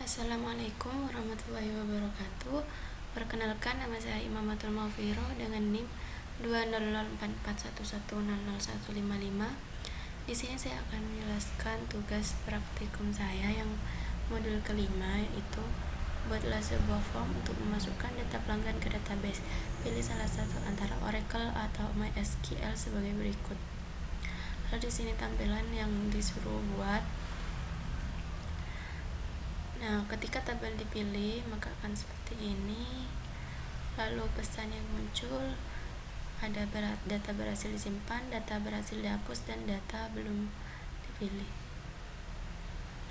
Assalamualaikum warahmatullahi wabarakatuh. Perkenalkan, nama saya Imamatul Maufiroh dengan NIM 2004411000155. Di sini saya akan menjelaskan tugas praktikum saya yang modul kelima, yaitu buatlah sebuah form untuk memasukkan data pelanggan ke database. Pilih salah satu antara Oracle atau MySQL sebagai berikut. Lalu di sini tampilan yang disuruh buat. Nah, ketika tabel dipilih maka akan seperti ini. Lalu pesan yang muncul ada data berhasil disimpan, data berhasil dihapus, dan data belum dipilih.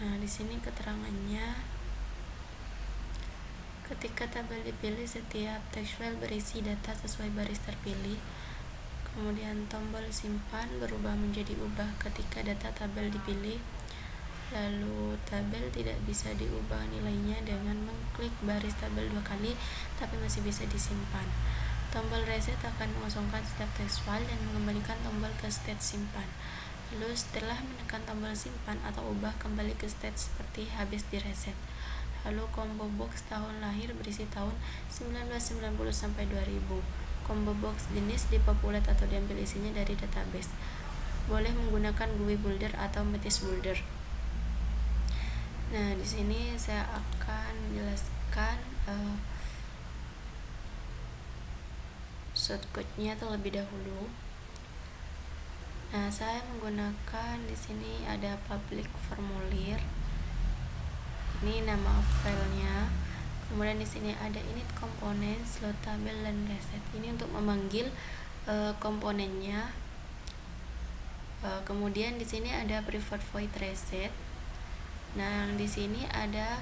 Nah, di sini keterangannya. Ketika tabel dipilih, setiap text file berisi data sesuai baris terpilih. Kemudian tombol simpan berubah menjadi ubah ketika data tabel dipilih. Lalu tabel tidak bisa diubah nilainya dengan mengklik baris tabel 2 kali, tapi masih bisa disimpan. Tombol reset akan mengosongkan setiap text file dan mengembalikan tombol ke state simpan. Lalu setelah menekan tombol simpan atau ubah, kembali ke state seperti habis direset. Lalu combo box tahun lahir berisi tahun 1990 sampai 2000. Combo box jenis dipopulat atau diambil isinya dari database. Boleh menggunakan GUI Builder atau Metis Builder. Nah, di sini saya akan menjelaskan shortcut-nya terlebih dahulu. Nah, saya menggunakan di sini ada public formulir. Ini nama filenya. Kemudian di sini ada init komponen, slot tabel, dan reset. Ini untuk memanggil komponennya. Kemudian di sini ada preferred void reset. Nah, di sini ada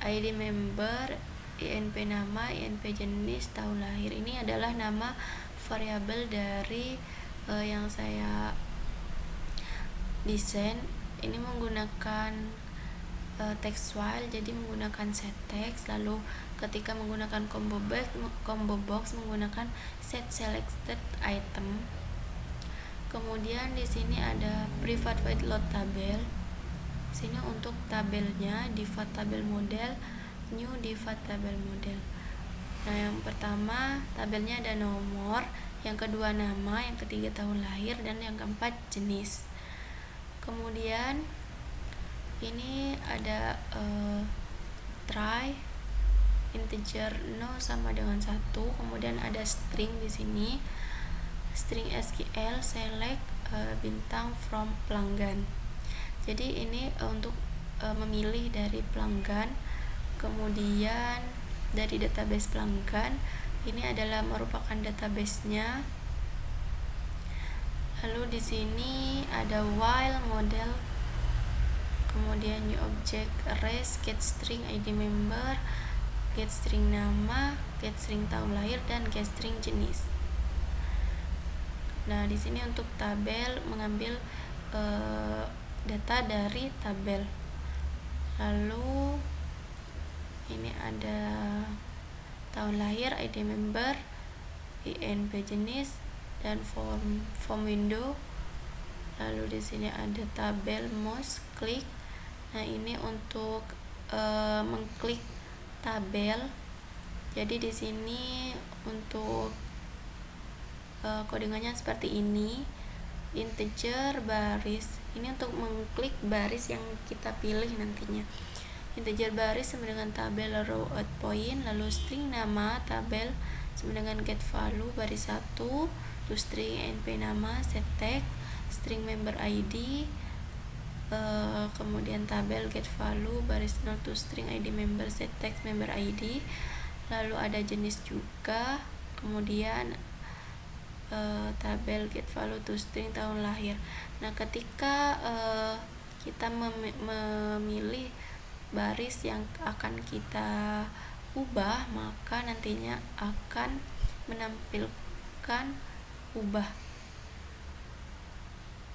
ID member, INP nama, INP jenis, tahun lahir. Ini adalah nama variabel dari yang saya desain. Ini menggunakan text file, jadi menggunakan set text. Lalu ketika menggunakan combo box menggunakan set selected item. Kemudian di sini ada private void load tabel. Sini untuk tabelnya default tabel model, new default tabel model. Nah, yang pertama tabelnya ada nomor, yang kedua nama, yang ketiga tahun lahir, dan yang keempat jenis. Kemudian ini ada try integer no sama dengan 1. Kemudian ada string di sini, string SQL select bintang from pelanggan. Jadi ini untuk memilih dari pelanggan. Kemudian dari database pelanggan, ini adalah merupakan database-nya. Lalu di sini ada while model, kemudian new object arrays, get string ID member, get string nama, get string tahun lahir, dan get string jenis. Nah, di sini untuk tabel mengambil data dari tabel. Lalu ini ada tahun lahir, ID member, INP jenis, dan form window. Lalu di sini ada tabel mouse klik. Nah, ini untuk mengklik tabel. Jadi di sini untuk codingannya seperti ini. Integer baris, ini untuk mengklik baris yang kita pilih nantinya. Integer baris sama dengan tabel row out point. Lalu string nama tabel sama dengan get value baris 1, to string np nama, set text, string member id, kemudian tabel get value baris 0 to string id member, set text member id. Lalu ada jenis juga, kemudian tabel get value to string tahun lahir. Nah, ketika kita memilih baris yang akan kita ubah, maka nantinya akan menampilkan ubah.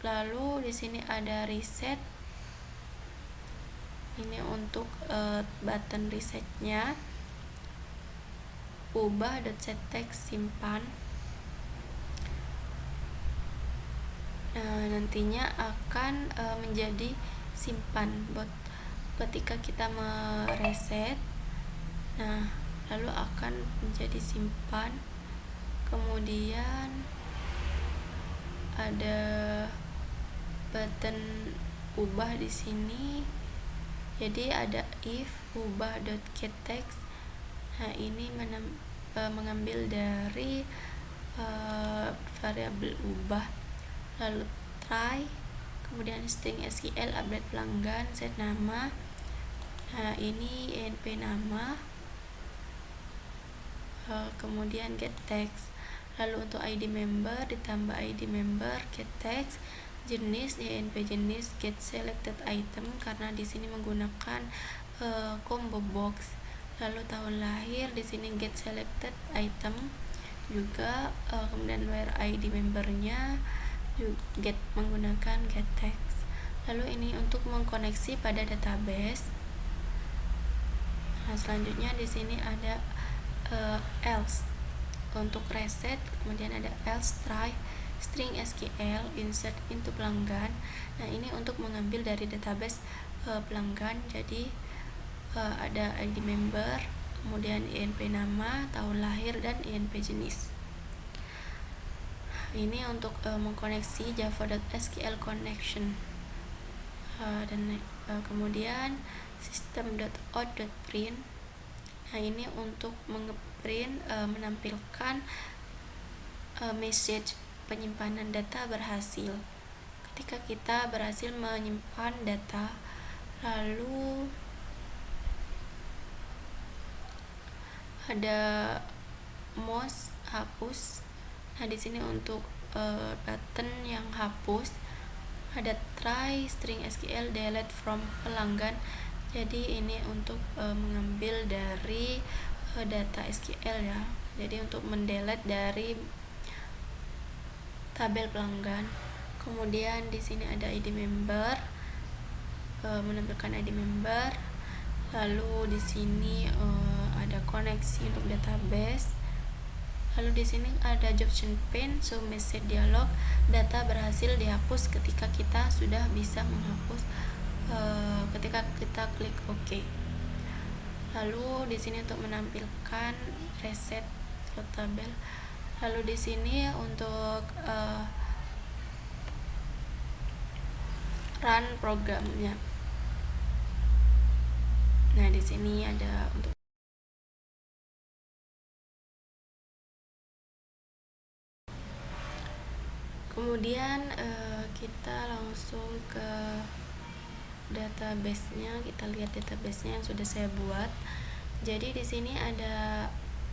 Lalu di sini ada reset. Ini untuk button resetnya. Ubah.setText simpan. Nantinya akan menjadi simpan. ketika kita mereset, nah lalu akan menjadi simpan. Kemudian ada button ubah di sini. Jadi ada if ubah.getText. Nah, ini mengambil dari variabel ubah, lalu try, kemudian string SQL, update pelanggan, set nama. Nah, ini env nama, kemudian get text. Lalu untuk ID member ditambah ID member, get text, jenis env jenis, get selected item karena di sini menggunakan combo box. Lalu tahun lahir di sini get selected item juga, kemudian where ID membernya get menggunakan get text. Lalu ini untuk mengkoneksi pada database. Nah, selanjutnya di sini ada else untuk reset, kemudian ada else try, string SQL, insert into pelanggan. Nah, ini untuk mengambil dari database pelanggan. Jadi ada ID member, kemudian env nama, tahun lahir, dan env jenis. Ini untuk mengkoneksi java.sql connection. Dan kemudian system.out.print. Nah, ini untuk mengeprint, menampilkan message penyimpanan data berhasil. Ketika kita berhasil menyimpan data, lalu ada mouse hapus. Nah, di sini untuk button yang hapus ada try, string SQL, delete from pelanggan. Jadi ini untuk mengambil dari data SQL ya. Jadi untuk mendelete dari tabel pelanggan. Kemudian di sini ada ID member, menampilkan ID member. Lalu di sini ada koneksi untuk database. Lalu di sini ada option pane, show message dialog, data berhasil dihapus ketika kita sudah bisa menghapus ketika kita klik OK. Lalu di sini untuk menampilkan reset ke tabel. Lalu di sini untuk run programnya. Nah, di sini ada untuk kemudian kita langsung ke database-nya. Kita lihat database-nya yang sudah saya buat. Jadi di sini ada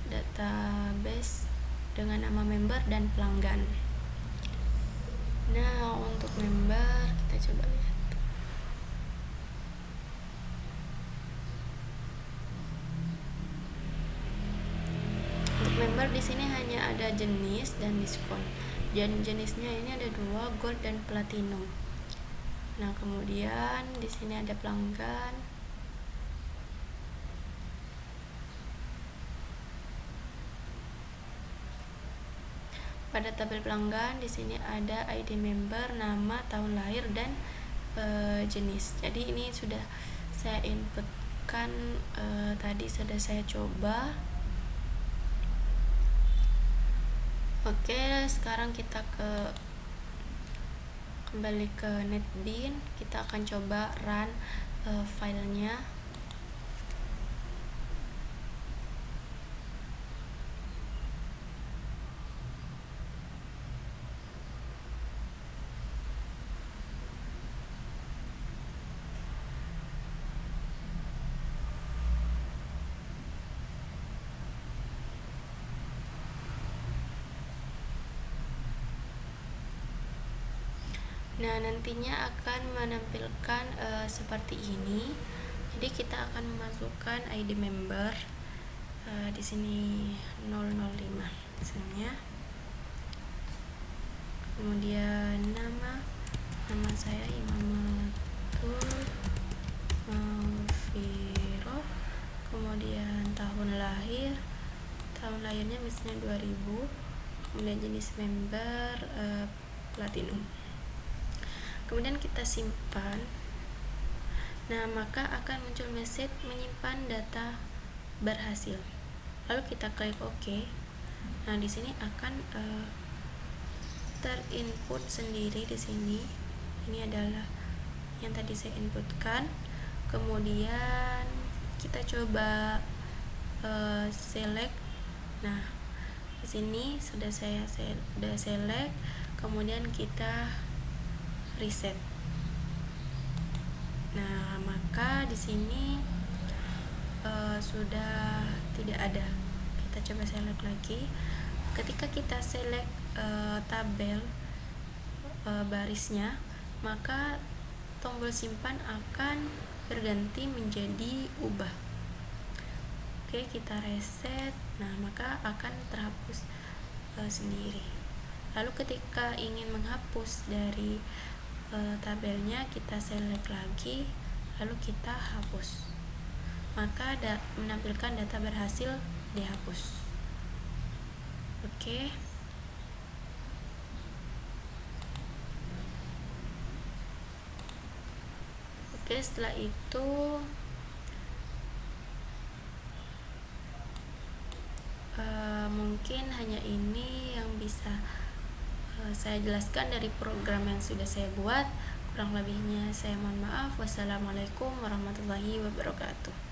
database dengan nama member dan pelanggan. Nah, untuk member kita coba lihat. Untuk member di sini hanya ada jenis dan diskon. Dan jenisnya ini ada 2, gold dan platinum. Nah, kemudian di sini ada pelanggan. Pada tabel pelanggan di sini ada ID member, nama, tahun lahir, dan jenis. Jadi ini sudah saya inputkan, tadi sudah saya coba. Oke, sekarang kita kembali ke NetBeans. Kita akan coba run filenya. Nah, nantinya akan menampilkan seperti ini. Jadi kita akan memasukkan ID member di sini 005 misalnya. Kemudian nama saya Imamatul Malviro. Kemudian tahun lahirnya misalnya 2000. Kemudian jenis member platinum. Kemudian kita simpan. Nah, maka akan muncul message menyimpan data berhasil. Lalu kita klik OK. Nah, di sini akan terinput sendiri di sini. Ini adalah yang tadi saya inputkan. Kemudian kita coba select. Nah, di sini sudah saya select. Kemudian kita reset. Nah, maka di sini sudah tidak ada. Kita coba select lagi. Ketika kita select tabel barisnya, maka tombol simpan akan berganti menjadi ubah. Oke, kita reset. Nah, maka akan terhapus sendiri. Lalu ketika ingin menghapus dari tabelnya, kita select lagi, lalu kita hapus. Maka menampilkan data berhasil dihapus. Oke. Setelah itu mungkin hanya ini yang bisa saya jelaskan dari program yang sudah saya buat. Kurang lebihnya saya mohon maaf. Wassalamualaikum warahmatullahi wabarakatuh.